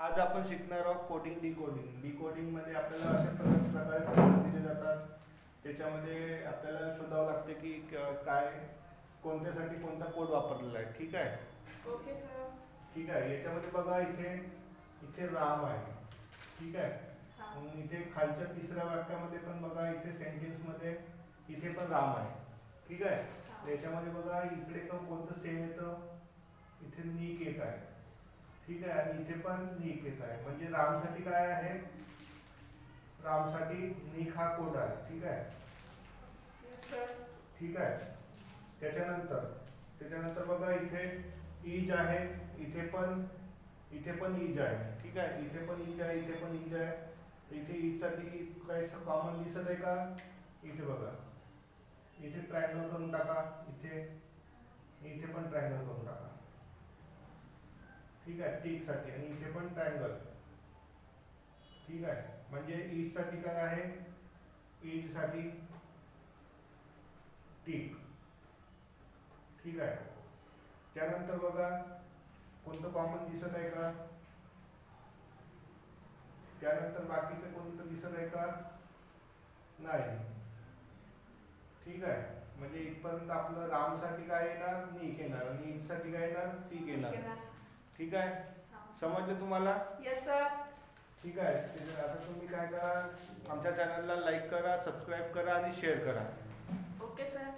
आज आपण शिकणार आहोत कोडिंग डिकोडिंग. डिकोडिंग मध्ये आपल्याला अशा प्रकारे कोड दिले जातात. त्याच्यामध्ये आपल्याला शोधावं लागते की काय कोणत्यासाठी कोणता कोड वापरलेला आहे. ठीक आहे. Okay sir. ठीक आहे. याच्यामध्ये बघा इथे इथे राम आहे. ठीक आहे. मग इथे खालच्या तिसऱ्या वाक्यामध्ये पण बघा इथे सेंटेन्स मध्ये इथे पण राम आहे. ठीक आहे. त्याच्यामध्ये बघा इकडे कोणतं सेम येतं, इथे निक येत आहे. ठीक आहे. आणि इथे पण निक येत आहे. म्हणजे रामसाठी काय आहे, रामसाठी निक हा कोड आहे. ठीक आहे. ठीक आहे. त्याच्यानंतर बघा इथे इज आहे, इथे पण इज आहे. ठीक आहे. इथे पण इज आहे, इथे पण इज आहे. इथे इज साठी काही कॉमन दिसत आहे का, इथे बघा इथे ट्रायंगल करून टाका, इथे पण ट्रायंगल करून टाका. ठीक आहे. टिक साठी आणि इथे पण ट्रायंगल. ठीक आहे. म्हणजे इज साठी काय आहे, इज साठी टिक. ठीक आहे. त्यानंतर बघा कोणतं कॉमन दिसत आहे का, त्यानंतर बाकीचं कोणतं दिसत आहे का, नाही. ठीक आहे. म्हणजे इथपर्यंत आपलं रामसाठी काय येणार, निक येणार आणि इज साठी काय येणार, टिक येणार. ठीक आहे. समजलं तुम्हाला? Yes sir. ठीक आहे. आता तुम्ही काय करा, आमच्या चॅनलला लाईक करा, सबस्क्राईब करा आणि शेअर करा. Okay sir.